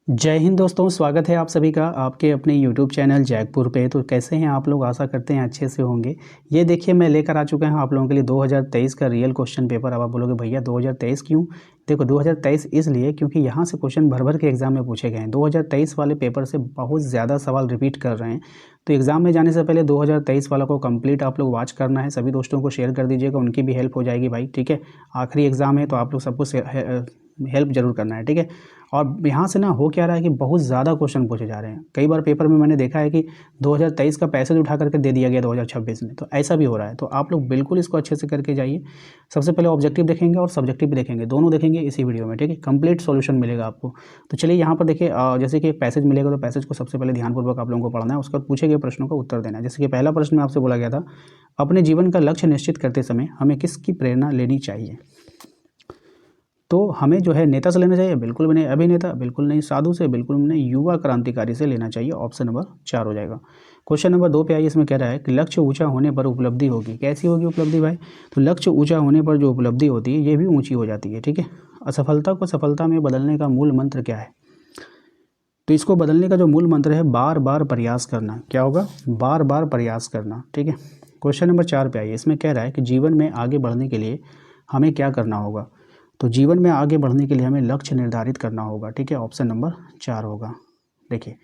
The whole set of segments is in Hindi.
जय हिंद दोस्तों, स्वागत है आप सभी का आपके अपने YouTube चैनल जैकपुर पे। तो कैसे हैं आप लोग? आशा करते हैं अच्छे से होंगे। ये देखिए मैं लेकर आ चुका हूं आप लोगों के लिए 2023 का रियल क्वेश्चन पेपर। अब आप बोलोगे भैया 2023 क्यों? देखो 2023 इसलिए क्योंकि यहाँ से क्वेश्चन भर भर के एग्जाम में पूछे गए हैं। 2023 वाले पेपर से बहुत ज़्यादा सवाल रिपीट कर रहे हैं। तो एग्ज़ाम में जाने से पहले 2023 वाला को कंप्लीट आप लोग वॉच करना है। सभी दोस्तों को शेयर कर दीजिएगा, उनकी भी हेल्प हो जाएगी भाई। ठीक है, आखिरी एग्ज़ाम है तो आप लोग सबको हेल्प ज़रूर करना है। ठीक है, और यहाँ से ना हो क्या रहा है कि बहुत ज़्यादा क्वेश्चन पूछे जा रहे हैं। कई बार पेपर में मैंने देखा है कि 2023 का पैसेज उठा करके दे दिया गया 2026 में, तो ऐसा भी हो रहा है। तो आप लोग बिल्कुल इसको अच्छे से करके जाइए। सबसे पहले ऑब्जेक्टिव देखेंगे और सब्जेक्टिव भी देखेंगे, दोनों देखेंगे इसी वीडियो में। ठीक है, कंप्लीट सॉल्यूशन मिलेगा आपको। तो चलिए यहाँ पर देखिए, जैसे कि एक पैसेज मिलेगा तो पैसेज को सबसे पहले ध्यानपूर्वक आप लोगों को पढ़ना है। उसके बाद पूछे गए प्रश्नों का उत्तर देना है। जैसे कि पहला प्रश्न में आपसे बोला गया था, अपने जीवन का लक्ष्य निश्चित करते समय हमें किसकी प्रेरणा लेनी चाहिए? तो हमें जो है नेता से लेना चाहिए? बिल्कुल भी नहीं। अभिनेता? बिल्कुल नहीं। साधु से? बिल्कुल भी नहीं। युवा क्रांतिकारी से लेना चाहिए। ऑप्शन नंबर 4 हो जाएगा। क्वेश्चन नंबर 2 पे आइए। इसमें कह रहा है कि लक्ष्य ऊंचा होने पर उपलब्धि होगी। कैसी होगी उपलब्धि भाई? तो लक्ष्य ऊंचा होने पर जो उपलब्धि होती है ये भी ऊंची हो जाती है। ठीक है, असफलता को सफलता में बदलने का मूल मंत्र क्या है? तो इसको बदलने का जो मूल मंत्र है, बार बार प्रयास करना। क्या होगा? बार बार प्रयास करना। ठीक है, क्वेश्चन नंबर 4 पे आइए। इसमें कह रहा है कि जीवन में आगे बढ़ने के लिए हमें क्या करना होगा? तो जीवन में आगे बढ़ने के लिए हमें लक्ष्य निर्धारित करना होगा। ठीक है, ऑप्शन नंबर 4 होगा। देखिए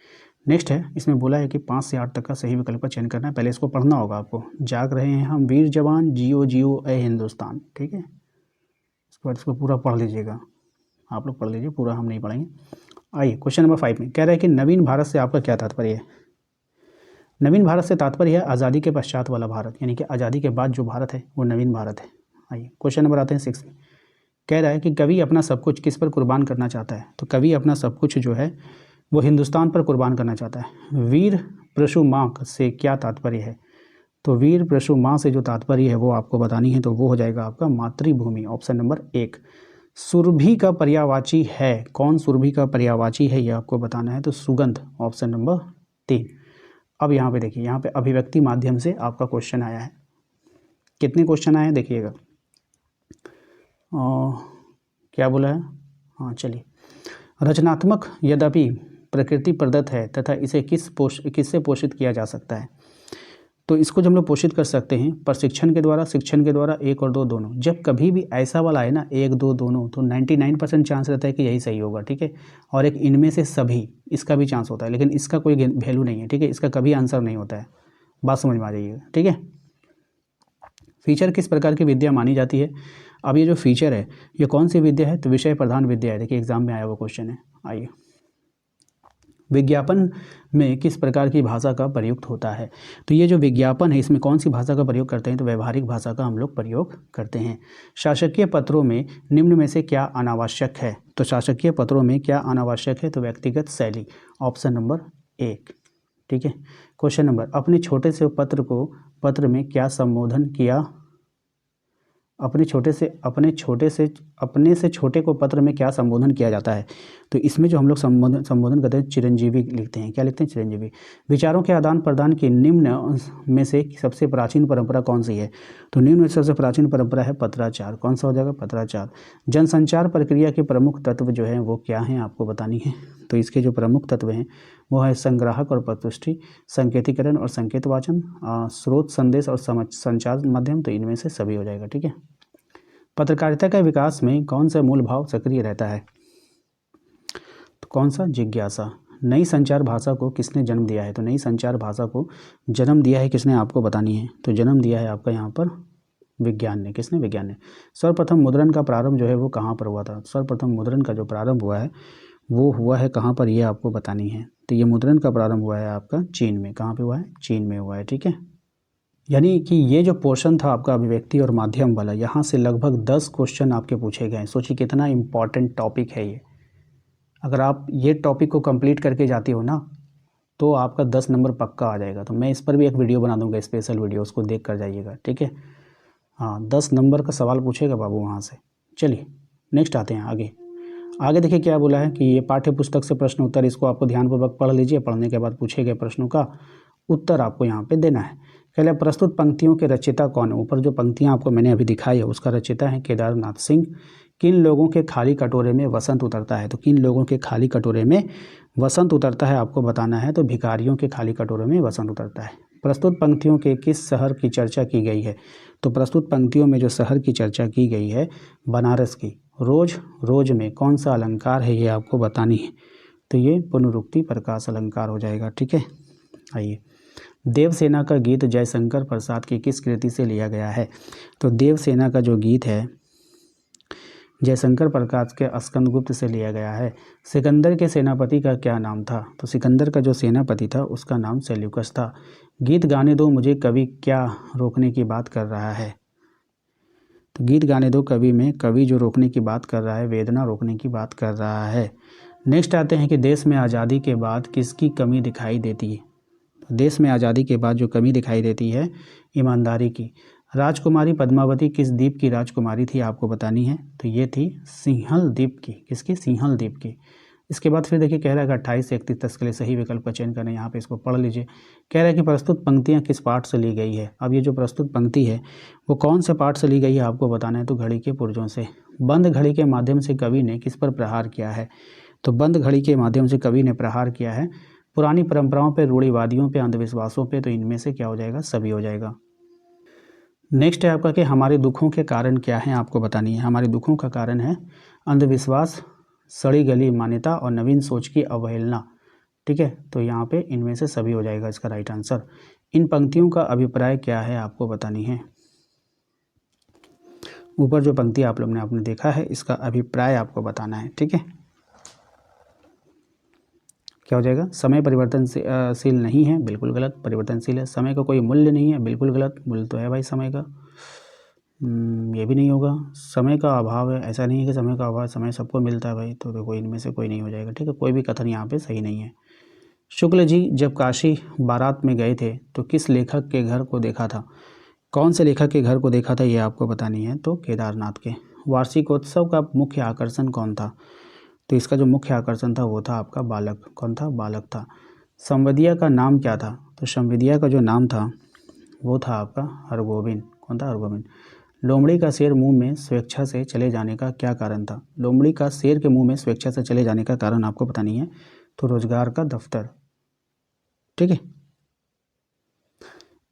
नेक्स्ट है, इसमें बोला है कि 5 से 8 तक का सही विकल्प का चयन करना है। पहले इसको पढ़ना होगा आपको। जाग रहे हैं हम वीर जवान, जियो जियो ए हिंदुस्तान। ठीक है, इसके बाद इसको पूरा पढ़ लीजिएगा। आप लोग पढ़ लीजिए पूरा, हम नहीं पढ़ेंगे। आइए क्वेश्चन नंबर 5 में कह रहा है कि नवीन भारत से आपका क्या तात्पर्य है? नवीन भारत से तात्पर्य है आज़ादी के पश्चात वाला भारत, यानी कि आज़ादी के बाद जो भारत है वो नवीन भारत है। आइए क्वेश्चन नंबर आते हैं 6 में। कह रहा है कि कवि अपना सब कुछ किस पर कुर्बान करना चाहता है? तो कवि अपना सब कुछ जो है वो हिंदुस्तान पर कुर्बान करना चाहता है। वीर प्रशु माँ से क्या तात्पर्य है? तो वीर प्रशु माँ से जो तात्पर्य है वो आपको बतानी है। तो वो हो जाएगा आपका मातृभूमि। Option number 1। सुरभि का पर्यायवाची है। कौन सुरभि का पर्यायवाची है ये आपको बताना है। तो सुगंध। Option number 3। अब यहाँ पे देखिए, यहाँ पे अभिव्यक्ति माध्यम से आपका क्वेश्चन आया है। कितने क्वेश्चन आए हैं देखिएगा। क्या बोला है? हाँ चलिए, रचनात्मक यद्यपि प्रकृति प्रदत्त है तथा इसे किससे पोषित किया जा सकता है? तो इसको जब हम लोग पोषित कर सकते हैं प्रशिक्षण के द्वारा, शिक्षण के द्वारा, 1 और 2 दोनों। जब कभी भी ऐसा वाला आए ना 1 2 दोनों, तो 99% चांस रहता है कि यही सही होगा। ठीक है, और एक इनमें से सभी, इसका भी चांस होता है, लेकिन इसका कोई वैल्यू नहीं है। ठीक है, इसका कभी आंसर नहीं होता है। बात समझ में आ जाइएगा। ठीक है, फीचर किस प्रकार की विद्या मानी जाती है? अब ये जो फीचर है ये कौन सी विद्या है? तो विषय प्रधान विद्या है। देखिए एग्जाम में आया हुआ क्वेश्चन है। आइए, विज्ञापन में किस प्रकार की भाषा का प्रयुक्त होता है? तो ये जो विज्ञापन है इसमें कौन सी भाषा का प्रयोग करते हैं? तो व्यवहारिक भाषा का हम लोग प्रयोग करते हैं। शासकीय पत्रों में निम्न में से क्या अनावश्यक है? तो शासकीय पत्रों में क्या अनावश्यक है? तो व्यक्तिगत शैली। Option number 1। ठीक है, क्वेश्चन नंबर, अपने छोटे से पत्र में क्या संबोधन किया? अपने से छोटे को पत्र में क्या संबोधन किया जाता है? तो इसमें जो हम लोग संबोधन करते हैं चिरंजीवी लिखते हैं। क्या लिखते हैं? चिरंजीवी। विचारों के आदान प्रदान की निम्न में से सबसे प्राचीन परंपरा कौन सी है? तो निम्न में सबसे प्राचीन परंपरा है पत्राचार। कौन सा हो जाएगा? पत्राचार। जनसंचार प्रक्रिया के प्रमुख तत्व जो हैं वो क्या हैं आपको बतानी है। तो इसके जो प्रमुख तत्व हैं वो है संग्राहक और प्रतुष्टि, संकेतीकरण और संकेत वाचन, स्रोत संदेश और संचार माध्यम। तो इनमें से सभी हो जाएगा। ठीक है, पत्रकारिता के विकास में कौन सा मूल भाव सक्रिय रहता है? तो कौन सा? जिज्ञासा। नई संचार भाषा को किसने जन्म दिया है? तो नई संचार भाषा को जन्म दिया है किसने आपको बतानी है। तो जन्म दिया है आपका यहाँ पर विज्ञान ने। किसने? विज्ञान ने। सर्वप्रथम मुद्रण का प्रारंभ जो है वो कहाँ पर हुआ था? सर्वप्रथम मुद्रण का जो प्रारंभ हुआ है वो हुआ है कहाँ पर, ये आपको बतानी है। तो ये मुद्रण का प्रारंभ हुआ है आपका चीन में। कहाँ पे हुआ है? चीन में हुआ है। ठीक है, यानी कि ये जो पोर्शन था आपका अभिव्यक्ति और माध्यम वाला, यहाँ से लगभग 10 क्वेश्चन आपके पूछे गए। सोचिए कितना इम्पॉर्टेंट टॉपिक है ये। अगर आप ये टॉपिक को कंप्लीट करके जाते हो ना तो आपका 10 नंबर पक्का आ जाएगा। तो मैं इस पर भी एक वीडियो बना दूंगा, स्पेशल वीडियो, उसको देख कर जाइएगा। ठीक है, हाँ 10 नंबर का सवाल पूछेगा बाबू वहाँ से। चलिए नेक्स्ट आते हैं आगे। आगे देखिए क्या बोला है कि ये पाठ्य पुस्तक से प्रश्न उत्तर, इसको आपको ध्यानपूर्वक पढ़ लीजिए। पढ़ने के बाद पूछे गए प्रश्नों का उत्तर आपको यहाँ पे देना है। पहले प्रस्तुत पंक्तियों के रचयिता कौन है? ऊपर जो पंक्तियाँ आपको मैंने अभी दिखाई है उसका रचयिता है केदारनाथ सिंह। किन लोगों के खाली कटोरे में वसंत उतरता है? तो किन लोगों के खाली कटोरे में वसंत उतरता है आपको बताना है। तो भिखारियों के खाली कटोरे में वसंत उतरता है। प्रस्तुत पंक्तियों के किस शहर की चर्चा की गई है? तो प्रस्तुत पंक्तियों में जो शहर की चर्चा की गई है बनारस की। रोज रोज में कौन सा अलंकार है ये आपको बतानी है। तो ये पुनरुक्ति प्रकाश अलंकार हो जाएगा। ठीक है, आइए। देवसेना का गीत जयशंकर प्रसाद की किस कृति से लिया गया है? तो देवसेना का जो गीत है जयशंकर प्रसाद के स्कंदगुप्त से लिया गया है। सिकंदर के सेनापति का क्या नाम था? तो सिकंदर का जो सेनापति था उसका नाम सेल्यूकस था। गीत गाने दो मुझे कवि क्या रोकने की बात कर रहा है? तो गीत गाने दो कवि में कवि जो रोकने की बात कर रहा है वेदना रोकने की बात कर रहा है। नेक्स्ट आते हैं कि देश में आज़ादी के बाद किसकी कमी दिखाई देती है? देश में आज़ादी के बाद जो कमी दिखाई देती है ईमानदारी की। राजकुमारी पद्मावती किस द्वीप की राजकुमारी थी आपको बतानी है। तो ये थी सिंहल द्वीप की। किसकी? सिंहल द्वीप की। इसके बाद फिर देखिए कह रहा है कि 28 से 31 तक के लिए सही विकल्प का चयन करना है। यहाँ पे इसको पढ़ लीजिए। कह रहा है कि प्रस्तुत पंक्तियाँ किस पाठ से ली गई है। अब ये जो प्रस्तुत पंक्ति है वो कौन से पाठ से ली गई है आपको बताना है। तो घड़ी के पुर्जों से। बंद घड़ी के माध्यम से कवि ने किस पर प्रहार किया है? तो बंद घड़ी के माध्यम से कवि ने प्रहार किया है पुरानी परंपराओं पे, रूढ़िवादियों पे, अंधविश्वासों पे। तो इनमें से क्या हो जाएगा? सभी हो जाएगा। नेक्स्ट है आपका कि हमारे दुखों के कारण क्या हैं आपको बतानी है। हमारे दुखों का कारण है अंधविश्वास, सड़ी गली मान्यता और नवीन सोच की अवहेलना। ठीक है, तो यहाँ पे इनमें से सभी हो जाएगा इसका राइट आंसर। इन पंक्तियों का अभिप्राय क्या है आपको बतानी है। ऊपर जो पंक्ति आप लोग ने आपने देखा है इसका अभिप्राय आपको बताना है। ठीक है, क्या हो जाएगा? समय परिवर्तनशील नहीं है, बिल्कुल गलत। परिवर्तनशील है। समय का कोई मूल्य नहीं है, बिल्कुल गलत। मूल्य तो है भाई समय का। ये भी नहीं होगा। समय का अभाव है, ऐसा नहीं है कि समय का अभाव है, समय सबको मिलता है भाई। तो देखो इनमें से कोई नहीं हो जाएगा। ठीक है, कोई भी कथन यहाँ पे सही नहीं है। शुक्ल जी जब काशी बारात में गए थे तो किस लेखक के घर को देखा था? कौन से लेखक के घर को देखा था ये आपको बतानी है। तो केदारनाथ के। वार्षिकोत्सव का मुख्य आकर्षण कौन था? तो इसका जो मुख्य आकर्षण था वो था आपका बालक। कौन था? बालक था। संवदिया का नाम क्या था? तो संवदिया का जो नाम था वो था आपका हरगोविंद। कौन था? हरगोविंद। लोमड़ी का शेर मुंह में स्वेच्छा से चले जाने का क्या कारण था? लोमड़ी का शेर के मुंह में स्वेच्छा से चले जाने का कारण आपको पता नहीं है। तो रोजगार का दफ्तर। ठीक है,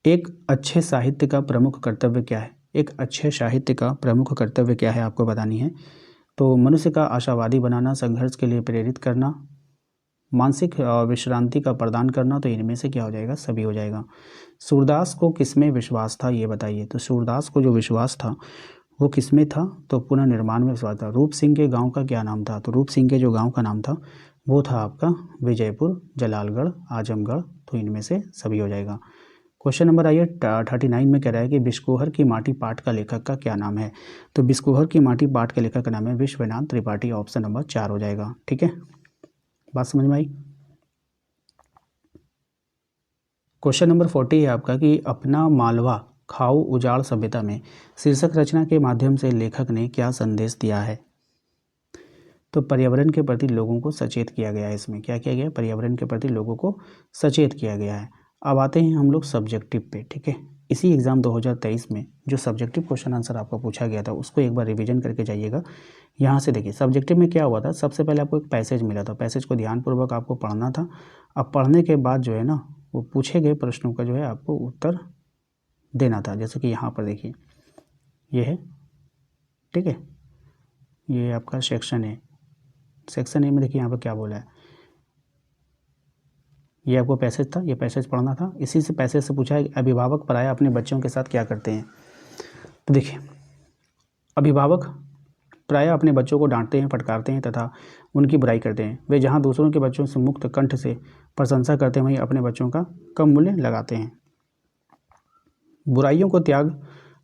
एक अच्छे साहित्य का प्रमुख कर्तव्य क्या है? एक अच्छे साहित्य का प्रमुख कर्तव्य क्या है आपको बतानी है। तो मनुष्य का आशावादी बनाना, संघर्ष के लिए प्रेरित करना, मानसिक विश्रांति का प्रदान करना। तो इनमें से क्या हो जाएगा? सभी हो जाएगा। सूरदास को किसमें विश्वास था ये बताइए। तो सूरदास को जो विश्वास था वो किसमें था? तो पुनर्निर्माण में विश्वास था। रूप सिंह के गांव का क्या नाम था? तो रूप सिंह के जो गांव का नाम था वो था आपका विजयपुर, जलालगढ़, आजमगढ़। तो इनमें से सभी हो जाएगा। क्वेश्चन नंबर आइए 39 में कह रहा है कि बिस्कोहर की माटी पाठ का लेखक का क्या नाम है? तो बिस्कोहर की माटी पाठ के लेखक का नाम है विश्वनाथ त्रिपाठी। ऑप्शन नंबर 4 हो जाएगा। ठीक है, बात समझ में आई। क्वेश्चन नंबर 40 है आपका कि अपना मालवा खाऊ उजाड़ सभ्यता में शीर्षक रचना के माध्यम से लेखक ने क्या संदेश दिया है? तो पर्यावरण के प्रति लोगों को सचेत किया गया है। इसमें क्या किया गया है? पर्यावरण के प्रति लोगों को सचेत किया गया है। अब आते हैं हम लोग सब्जेक्टिव पे। ठीक है, इसी एग्ज़ाम 2023 में जो सब्जेक्टिव क्वेश्चन आंसर आपका पूछा गया था उसको एक बार रिवीजन करके जाइएगा। यहाँ से देखिए सब्जेक्टिव में क्या हुआ था। सबसे पहले आपको एक पैसेज मिला था, पैसेज को ध्यानपूर्वक आपको पढ़ना था। अब पढ़ने के बाद जो है ना वो पूछे गए प्रश्नों का जो है आपको उत्तर देना था। जैसे कि यहाँ पर देखिए ये है। ठीक है, ये आपका सेक्शन है। सेक्शन ए में देखिए यहाँ पर क्या बोला है। ये आपको पैसेज था, ये पैसेज पढ़ना था। इसी से पैसेज से पूछा है कि अभिभावक पराया अपने बच्चों के साथ क्या करते हैं। तो देखिए अभिभावक प्रायः अपने बच्चों को डांटते हैं, फटकारते हैं तथा उनकी बुराई करते हैं। वे जहां दूसरों के बच्चों से मुक्त कंठ से प्रशंसा करते हैं वहीं अपने बच्चों का कम मूल्य लगाते हैं। बुराइयों को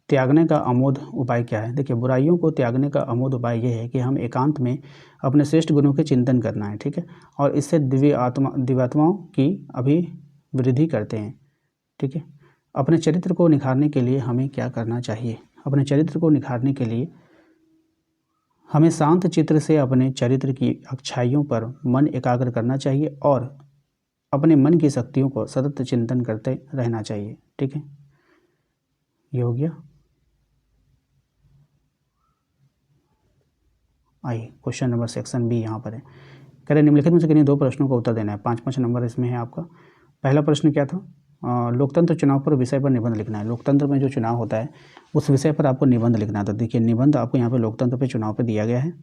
त्यागने का अमोघ उपाय क्या है? देखिए बुराइयों को त्यागने का अमोघ उपाय यह है कि हम एकांत में अपने श्रेष्ठ गुणों के चिंतन करना है। ठीक है, और इससे दिव्यात्माओं की अभिवृद्धि करते हैं। ठीक है, अपने चरित्र को निखारने के लिए हमें क्या करना चाहिए? अपने चरित्र को निखारने के लिए हमें शांत चित्र से अपने चरित्र की अच्छाइयों पर मन एकाग्र करना चाहिए और अपने मन की शक्तियों को सतत चिंतन करते रहना चाहिए। ठीक है, ये हो गया। आई। क्वेश्चन नंबर सेक्शन बी यहाँ पर है। कह रहे निम्नलिखित में से किन्हीं 2 प्रश्नों का उत्तर देना है। 5-5 नंबर इसमें है आपका। पहला प्रश्न क्या था? लोकतंत्र चुनाव पर विषय पर निबंध लिखना है। लोकतंत्र में जो चुनाव होता है उस विषय पर आपको निबंध लिखना है। तो देखिए निबंध आपको यहाँ पे लोकतंत्र पे चुनाव पे दिया गया है,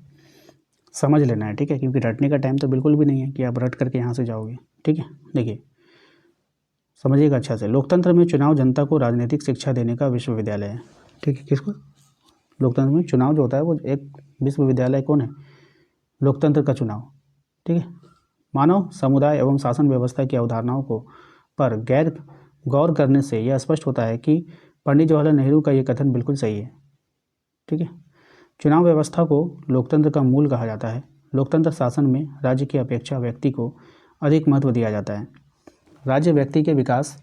समझ लेना है, ठीक है, क्योंकि रटने का टाइम तो बिल्कुल भी नहीं है कि आप रट करके यहाँ से जाओगे, ठीक है। देखिए समझिएगा अच्छा से। लोकतंत्र में चुनाव जनता को राजनीतिक शिक्षा देने का विश्वविद्यालय है, ठीक है। किसको? लोकतंत्र में चुनाव जो होता है वो एक विश्वविद्यालय कौन है? लोकतंत्र का चुनाव, ठीक है। मानव समुदाय एवं शासन व्यवस्था की अवधारणाओं को पर गौर करने से यह स्पष्ट होता है कि पंडित जवाहरलाल नेहरू का ये कथन बिल्कुल सही है, ठीक है। चुनाव व्यवस्था को लोकतंत्र का मूल कहा जाता है। लोकतंत्र शासन में राज्य की अपेक्षा व्यक्ति को अधिक महत्व दिया जाता है। राज्य व्यक्ति के विकास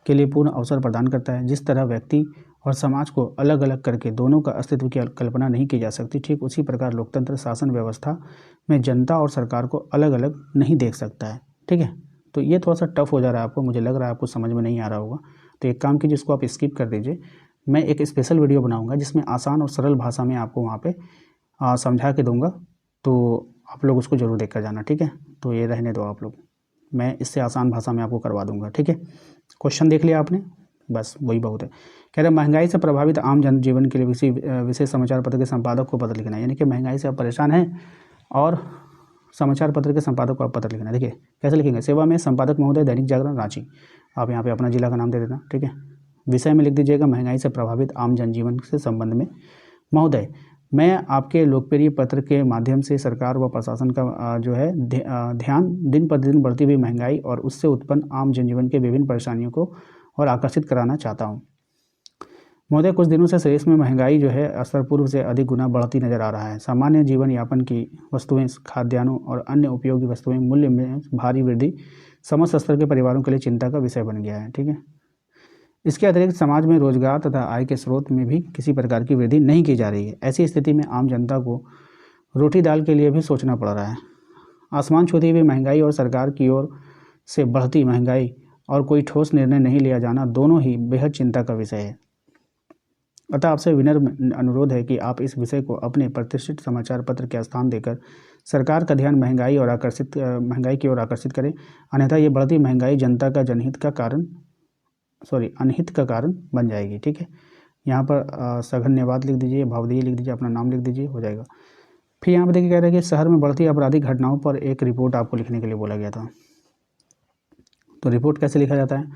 के लिए पूर्ण अवसर प्रदान करता है। जिस तरह व्यक्ति और समाज को अलग अलग करके दोनों का अस्तित्व की कल्पना नहीं की जा सकती, ठीक उसी प्रकार लोकतंत्र शासन व्यवस्था में जनता और सरकार को अलग अलग नहीं देख सकता है, ठीक है। तो ये थोड़ा सा टफ हो जा रहा है आपको, मुझे लग रहा है आपको समझ में नहीं आ रहा होगा। तो एक काम कीजिए, इसको आप स्किप कर दीजिए। मैं एक स्पेशल वीडियो बनाऊंगा जिसमें आसान और सरल भाषा में आपको वहाँ पे समझा के दूंगा, तो आप लोग उसको ज़रूर देख कर जाना, ठीक है। तो ये रहने दो आप लोग, मैं इससे आसान भाषा में आपको करवा दूंगा, ठीक है। क्वेश्चन देख लिया आपने, बस वही बहुत है। कह रहे महंगाई से प्रभावित आम जनजीवन के लिए विशेष समाचार पत्र के संपादक को पत्र लिखना है। यानी कि महंगाई से आप परेशान हैं और समाचार पत्र के संपादक को आप पत्र लिखना है। देखिए कैसे लिखेंगे? सेवा में संपादक महोदय, दैनिक जागरण, रांची। आप यहाँ पे अपना जिला का नाम दे देना, ठीक है। विषय में लिख दीजिएगा महंगाई से प्रभावित आम जनजीवन से संबंध में। महोदय, मैं आपके लोकप्रिय पत्र के माध्यम से सरकार व प्रशासन का जो है ध्यान दिन प्रतिदिन बढ़ती हुई महंगाई और उससे उत्पन्न आम जनजीवन के विभिन्न परेशानियों को और आकर्षित कराना चाहता हूँ। महोदय, कुछ दिनों से देश में महंगाई जो है स्तर पूर्व से अधिक गुना बढ़ती नजर आ रहा है। सामान्य जीवन यापन की वस्तुएं, खाद्यान्नों और अन्य उपयोगी वस्तुएं मूल्य में भारी वृद्धि समस्त स्तर के परिवारों के लिए चिंता का विषय बन गया है, ठीक है। इसके अतिरिक्त समाज में रोजगार तथा आय के स्रोत में भी किसी प्रकार की वृद्धि नहीं की जा रही है। ऐसी स्थिति में आम जनता को रोटी दाल के लिए भी सोचना पड़ रहा है। आसमान छूती हुई महंगाई और सरकार की ओर से बढ़ती महंगाई और कोई ठोस निर्णय नहीं लिया जाना दोनों ही बेहद चिंता का विषय है। अतः आपसे विनम्र अनुरोध है कि आप इस विषय को अपने प्रतिष्ठित समाचार पत्र के स्थान देकर सरकार का ध्यान महंगाई की ओर आकर्षित करें। अन्यथा ये बढ़ती महंगाई जनता का अनहित का कारण बन जाएगी, ठीक है। यहाँ पर सघन्यवाद लिख दीजिए, भावदेही लिख दीजिए, अपना नाम लिख दीजिए, हो जाएगा। फिर यहाँ पर देखिए कह रहे हैं कि शहर में बढ़ती आपराधिक घटनाओं पर एक रिपोर्ट आपको लिखने के लिए बोला गया था। तो रिपोर्ट कैसे लिखा जाता है?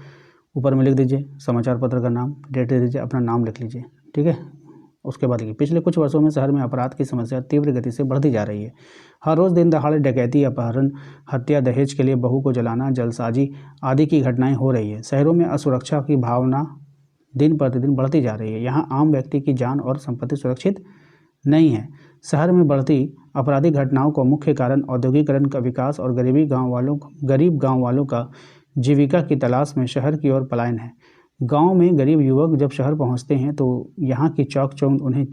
ऊपर में लिख दीजिए समाचार पत्र का नाम, डेट दे दीजिए, अपना नाम लिख लीजिए, ठीक है। उसके बाद देखिए पिछले कुछ वर्षों में शहर में अपराध की समस्या तीव्र गति से बढ़ती जा रही है। हर रोज़ दिन दहाड़े डकैती, अपहरण, हत्या, दहेज के लिए बहू को जलाना, जलसाजी आदि की घटनाएं हो रही है। शहरों में असुरक्षा की भावना दिन प्रतिदिन बढ़ती जा रही है। यहाँ आम व्यक्ति की जान और संपत्ति सुरक्षित नहीं है। शहर में बढ़ती आपराधिक घटनाओं का मुख्य कारण औद्योगिकरण का विकास और गरीब गाँव वालों का जीविका की तलाश में शहर की ओर पलायन है। गांव में गरीब युवक जब शहर पहुंचते हैं तो यहाँ की चौक चौंध उन्हें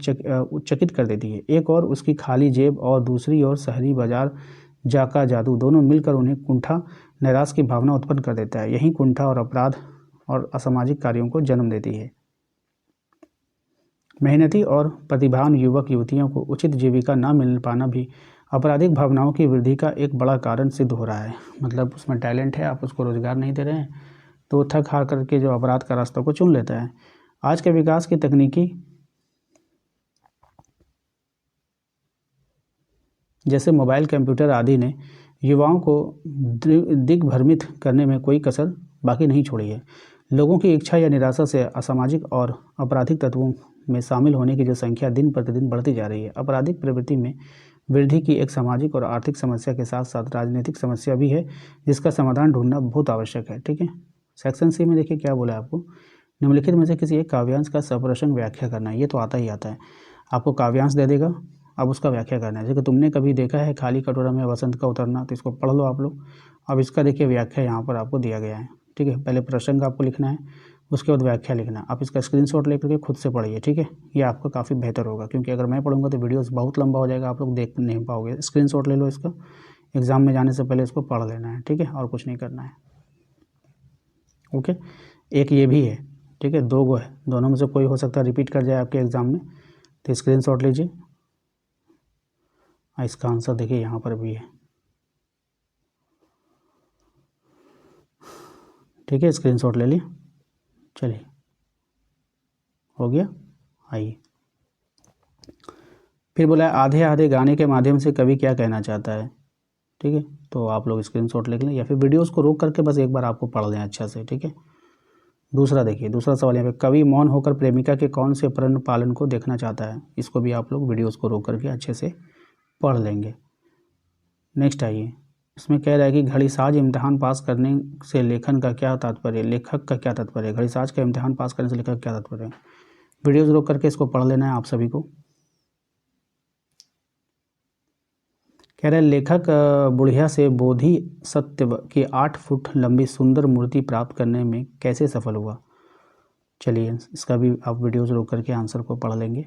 चकित कर देती है। एक और उसकी खाली जेब और दूसरी ओर शहरी बाजार जाका जादू दोनों मिलकर उन्हें कुंठा नैराश की भावना उत्पन्न कर देता है। यही कुंठा और अपराध और असामाजिक कार्यों को जन्म देती है। मेहनती और प्रतिभावान युवक युवतियों को उचित जीविका न मिल पाना भी आपराधिक भावनाओं की वृद्धि का एक बड़ा कारण सिद्ध हो रहा है। मतलब उसमें टैलेंट है, आप उसको रोजगार नहीं दे रहे हैं तो थक हार करके जो अपराध का रास्ता को चुन लेता है। आज के विकास की तकनीकी जैसे मोबाइल, कंप्यूटर आदि ने युवाओं को दिग्भ्रमित करने में कोई कसर बाकी नहीं छोड़ी है। लोगों की इच्छा या निराशा से असामाजिक और आपराधिक तत्वों में शामिल होने की जो संख्या दिन प्रतिदिन बढ़ती जा रही है। आपराधिक प्रवृत्ति में वृद्धि की एक सामाजिक और आर्थिक समस्या के साथ साथ राजनीतिक समस्या भी है जिसका समाधान ढूंढना बहुत आवश्यक है, ठीक है। सेक्शन सी में देखिए क्या बोला है आपको, निम्नलिखित में से किसी एक काव्यांश का सप्रसंग व्याख्या करना है। ये तो आता ही आता है, आपको काव्यांश दे देगा, अब उसका व्याख्या करना है। जैसे कि तुमने कभी देखा है खाली कटोरा में वसंत का उतरना, तो इसको पढ़ लो आप लोग। अब इसका देखिए व्याख्या यहाँ पर आपको दिया गया है, ठीक है। पहले प्रसंग आपको लिखना है, उसके बाद व्याख्या लिखना। आप इसका स्क्रीनशॉट लेकर के खुद से पढ़िए, ठीक है। ये आपका काफ़ी बेहतर होगा, क्योंकि अगर मैं पढ़ूंगा तो वीडियोस बहुत लंबा हो जाएगा, आप लोग देख नहीं पाओगे। स्क्रीनशॉट ले लो इसका, एग्ज़ाम में जाने से पहले इसको पढ़ लेना है, ठीक है, और कुछ नहीं करना है, ओके। एक ये भी है, ठीक है, 2 गो है, दोनों में से कोई हो सकता है रिपीट कर जाए आपके एग्ज़ाम में, तो स्क्रीनशॉट लीजिए। इसका आंसर देखिए यहाँ पर भी है। ठीक है, स्क्रीनशॉट ले लिया। चलिए, हो गया। आइए, फिर बोला है आधे आधे गाने के माध्यम से कवि क्या कहना चाहता है। ठीक है, तो आप लोग स्क्रीनशॉट लिख लें या फिर वीडियोस को रोक करके बस एक बार आपको पढ़ लें अच्छा से। ठीक है, दूसरा देखिए, दूसरा सवाल यहाँ पे, कवि मौन होकर प्रेमिका के कौन से प्रण पालन को देखना चाहता है। इसको भी आप लोग वीडियोस को रोक करके अच्छे से पढ़ लेंगे। नेक्स्ट आइए, इसमें कह रहा है कि घड़ीसाज इम्तिहान पास करने से लेखन का क्या तात्पर्य, लेखक का क्या तात्पर्य है। घड़ीसाज का इम्तिहान पास करने से लेखक का क्या तात्पर्य है। वीडियोस रोक करके इसको पढ़ लेना है आप सभी को। कह रहे हैं लेखक बुढ़िया से बोधि सत्व की 8 फुट लंबी सुंदर मूर्ति प्राप्त करने में कैसे सफल हुआ। चलिए, इसका भी आप वीडियोस रोक करके आंसर को पढ़ लेंगे।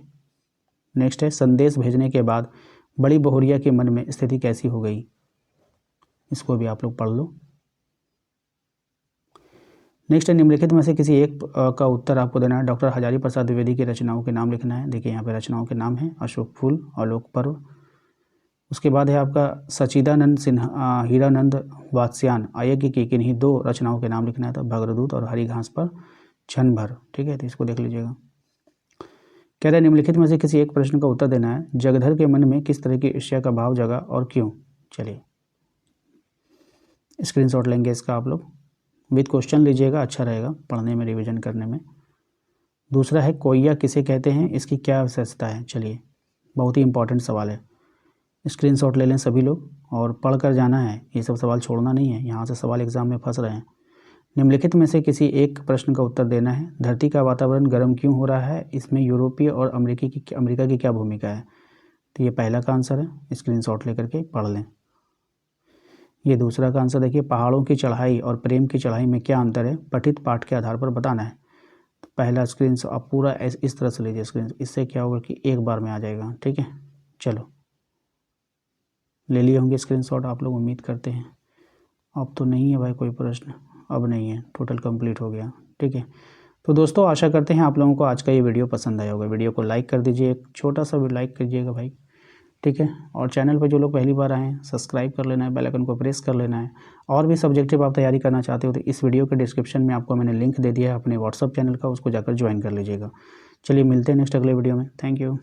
नेक्स्ट है, संदेश भेजने के बाद बड़ी बहुरिया के मन में स्थिति कैसी हो गई। इसको भी आप लोग पढ़ लो। नेक्स्ट है, निम्नलिखित में से किसी एक का उत्तर आपको देना है। डॉक्टर हजारी प्रसाद द्विवेदी की रचनाओं के नाम लिखना है। देखिए यहाँ पे रचनाओं के नाम हैं, अशोक फूल, आलोक पर्व। उसके बाद है आपका सचिदानंद सिन्हा, हीरानंद वात्स्यायन आयज्ञ की किन्हीं 2 रचनाओं के नाम लिखना है। तो भद्रदूत और हरी घास पर क्षण भर। ठीक है, तो इसको देख लीजिएगा। कह रहे हैं निम्नलिखित में से किसी एक प्रश्न का उत्तर देना है। जगधर के मन में किस तरह की ईर्ष्या का भाव जगा और क्यों। चलिए, स्क्रीनशॉट लेंगे इसका आप लोग, विद क्वेश्चन लीजिएगा, अच्छा रहेगा पढ़ने में, रिवीजन करने में। दूसरा है, कोयया किसे कहते हैं, इसकी क्या विशेषता है। चलिए, बहुत ही इंपॉर्टेंट सवाल है, स्क्रीनशॉट ले लें सभी लोग और पढ़ कर जाना है। ये सब सवाल छोड़ना नहीं है, यहाँ से सवाल एग्जाम में फंस रहे हैं। निम्नलिखित में से किसी एक प्रश्न का उत्तर देना है। धरती का वातावरण गर्म क्यों हो रहा है, इसमें यूरोपीय और अमेरिका की क्या भूमिका है। तो ये पहला का आंसर है, स्क्रीनशॉट लेकर के पढ़ लें। ये दूसरा का आंसर देखिए, पहाड़ों की चढ़ाई और प्रेम की चढ़ाई में क्या अंतर है, पठित पाठ के आधार पर बताना है। तो पहला स्क्रीनशॉट आप पूरा इस तरह से लीजिए स्क्रीन, इससे क्या होगा कि एक बार में आ जाएगा। ठीक है, चलो ले लिए होंगे स्क्रीनशॉट आप लोग, उम्मीद करते हैं। अब तो नहीं है भाई कोई प्रश्न, अब नहीं है, टोटल कंप्लीट हो गया। ठीक है, तो दोस्तों आशा करते हैं आप लोगों को आज का ये वीडियो पसंद आया होगा। वीडियो को लाइक कर दीजिए, एक छोटा सा भी लाइक कीजिएगा भाई। ठीक है, और चैनल पर जो लोग पहली बार आए हैं सब्सक्राइब कर लेना है, बेल आइकन को प्रेस कर लेना है। और भी सब्जेक्टिव आप तैयारी करना चाहते हो तो इस वीडियो के डिस्क्रिप्शन में आपको मैंने लिंक दे दिया है अपने व्हाट्सअप चैनल का, उसको जाकर ज्वाइन कर लीजिएगा। चलिए, मिलते हैं नेक्स्ट अगले वीडियो में। Thank you.